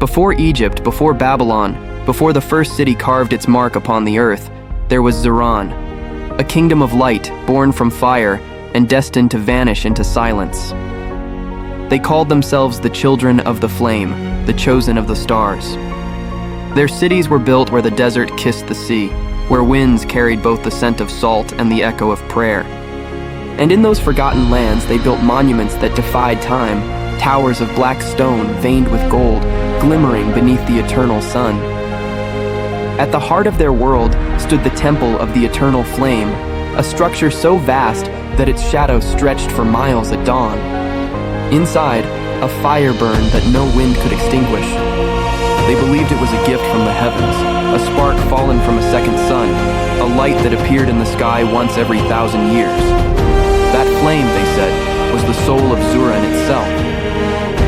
Before Egypt, before Babylon, before the first city carved its mark upon the earth, there was Zuraan, a kingdom of light, born from fire and destined to vanish into silence. They called themselves the children of the flame, the chosen of the stars. Their cities were built where the desert kissed the sea, where winds carried both the scent of salt and the echo of prayer. And in those forgotten lands they built monuments that defied time, towers of black stone veined with gold, glimmering beneath the eternal sun. At the heart of their world stood the temple of the eternal flame, a structure so vast that its shadow stretched for miles at dawn. Inside, a fire burned that no wind could extinguish. They believed it was a gift from the heavens, a spark fallen from a second sun, a light that appeared in the sky once every 1,000 years. That flame, they said, was the soul of Zuraan itself.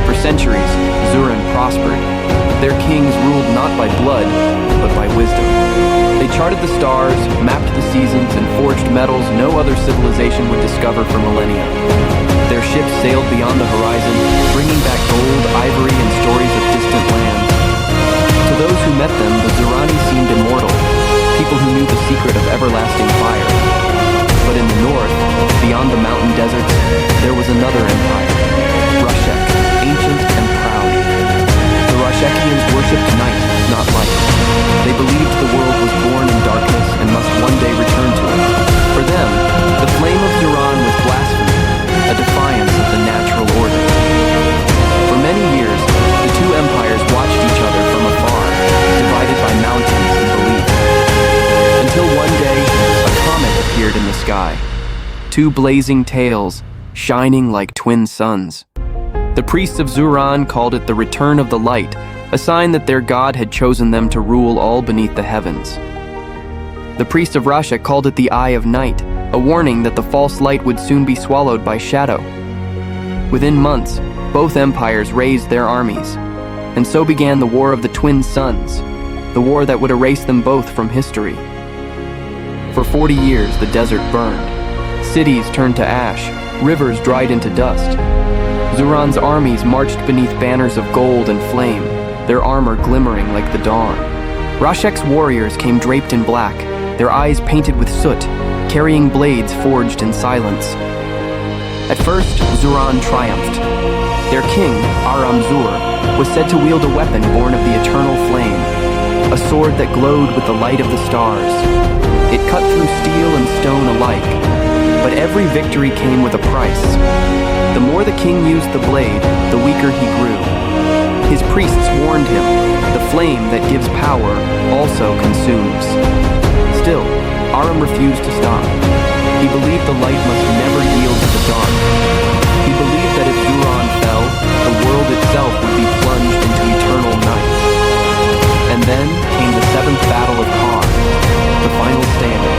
For centuries, Zuraan prospered. Their kings ruled not by blood, but by wisdom. They charted the stars, mapped the seasons, and forged metals no other civilization would discover for millennia. Their ships sailed beyond the horizon, bringing back gold, ivory, and stories of distant lands. To those who met them, the Zuraani seemed immortal, people who knew the secret of everlasting fire. But in the north, beyond the mountain deserts, there was another empire, Rashek, ancient and proud. The Rashekians worshipped night, not light. They believed the world was born in darkness and must one day return to it. For them, the flame of Zuraan was blasphemy, a defiance of the natural order. For many years, the two empires watched each other from afar, divided by mountains and belief. Until one day, a comet appeared in the sky. Two blazing tails, shining like twin suns. The priests of Zuraan called it the return of the light, a sign that their god had chosen them to rule all beneath the heavens. The priests of Rashek called it the eye of night, a warning that the false light would soon be swallowed by shadow. Within months, both empires raised their armies, and so began the War of the Twin Suns, the war that would erase them both from history. For 40 years, the desert burned. Cities turned to ash, rivers dried into dust. Zuraan's armies marched beneath banners of gold and flame, their armor glimmering like the dawn. Rashek's warriors came draped in black, their eyes painted with soot, carrying blades forged in silence. At first, Zuraan triumphed. Their king, Aram-Zur, was said to wield a weapon born of the eternal flame, a sword that glowed with the light of the stars. It cut through steel and stone alike, but every victory came with a price. The more the king used the blade, the weaker he grew. His priests warned him, the flame that gives power also consumes. Still, Aram refused to stop. He believed the light must never yield to the dark. He believed that if Zuraan fell, the world itself would be plunged into eternal night. And then came the seventh battle of Kar, the final standing.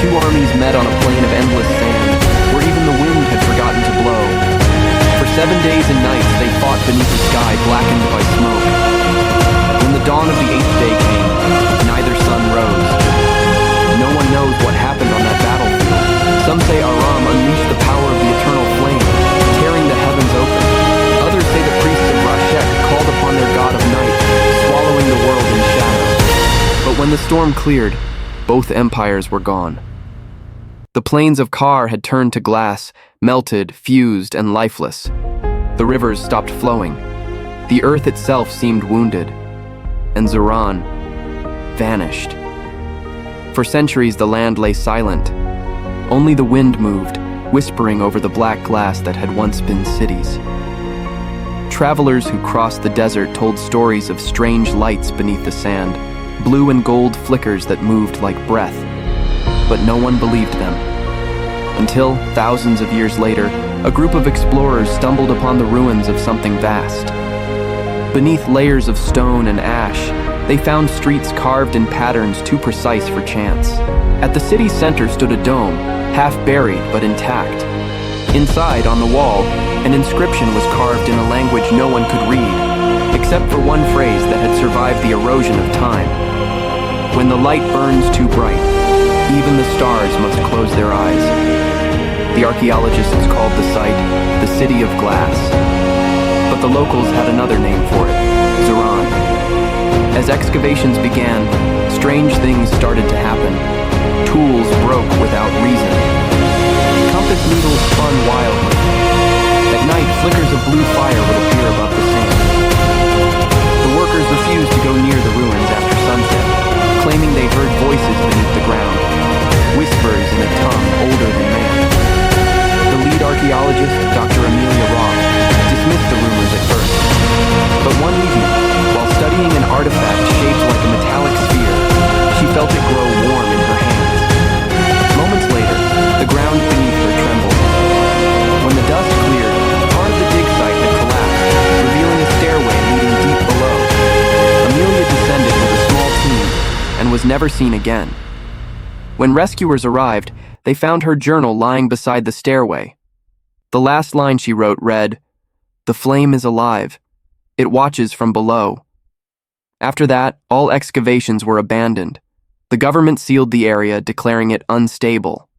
Two armies met on a plain of endless sand, where even the wind had forgotten to blow. For 7 days and nights they fought beneath a sky blackened by smoke. When the dawn of the 8th day came, neither sun rose. No one knows what happened on that battlefield. Some say Aram unleashed the power of the eternal flame, tearing the heavens open. Others say the priests of Rashek called upon their god of night, swallowing the world in shadow. But when the storm cleared, both empires were gone. The plains of Kar had turned to glass, melted, fused, and lifeless. The rivers stopped flowing. The earth itself seemed wounded. And Zuraan vanished. For centuries the land lay silent. Only the wind moved, whispering over the black glass that had once been cities. Travelers who crossed the desert told stories of strange lights beneath the sand, blue and gold flickers that moved like breath. But no one believed them. Until, thousands of years later, a group of explorers stumbled upon the ruins of something vast. Beneath layers of stone and ash, they found streets carved in patterns too precise for chance. At the city's center stood a dome, half buried but intact. Inside, on the wall, an inscription was carved in a language no one could read, except for one phrase that had survived the erosion of time. When the light burns too bright, even the stars must close their eyes. The archaeologists called the site the City of Glass, but the locals had another name for it, Zuraan. As excavations began, strange things started to happen. Tools broke without reason. Compass needles spun wildly. At night, flickers of blue fire would appear above the sand. The workers refused to go near the ruins after sunset, claiming they heard voices beneath the ground, whispers in a tongue older than man. The lead archaeologist, Dr. Amelia Roth, dismissed the rumors at first. But one evening, while studying an artifact shaped like a metallic sphere, she felt it grow warm in her hands. Moments later, the ground beneath her trembled. When the dust cleared, part of the dig site had collapsed, revealing a stairway leading deep below. Amelia descended with a small team and was never seen again. When rescuers arrived, they found her journal lying beside the stairway. The last line she wrote read, "The flame is alive. It watches from below." After that, all excavations were abandoned. The government sealed the area, declaring it unstable.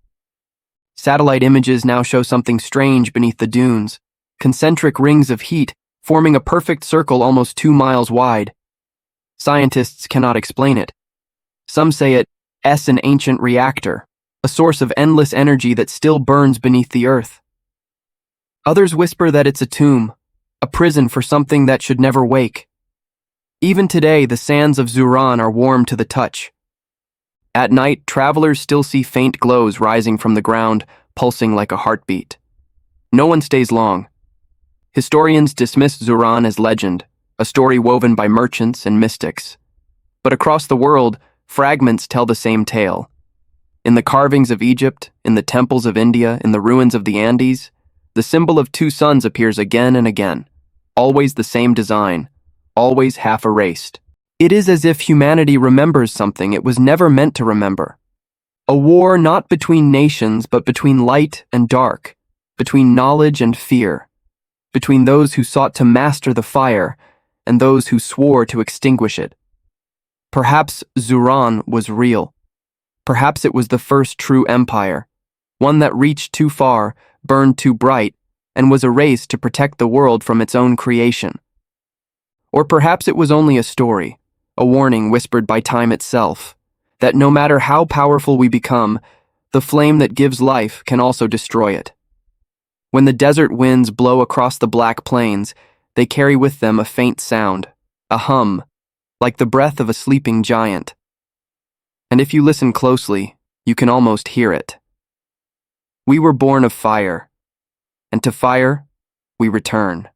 Satellite images now show something strange beneath the dunes, concentric rings of heat forming a perfect circle almost 2 miles wide. Scientists cannot explain it. Some say it's an ancient reactor, a source of endless energy that still burns beneath the earth. Others whisper that it's a tomb, a prison for something that should never wake. Even today, the sands of Zuraan are warm to the touch. At night, travelers still see faint glows rising from the ground, pulsing like a heartbeat. No one stays long. Historians dismiss Zuraan as legend, a story woven by merchants and mystics. But across the world, fragments tell the same tale. In the carvings of Egypt, in the temples of India, in the ruins of the Andes, the symbol of 2 suns appears again and again, always the same design, always half erased. It is as if humanity remembers something it was never meant to remember. A war not between nations, but between light and dark, between knowledge and fear, between those who sought to master the fire and those who swore to extinguish it. Perhaps Zuraan was real. Perhaps it was the first true empire, one that reached too far, burned too bright, and was erased to protect the world from its own creation. Or perhaps it was only a story, a warning whispered by time itself, that no matter how powerful we become, the flame that gives life can also destroy it. When the desert winds blow across the black plains, they carry with them a faint sound, a hum, like the breath of a sleeping giant. And if you listen closely, you can almost hear it. We were born of fire, and to fire, we return.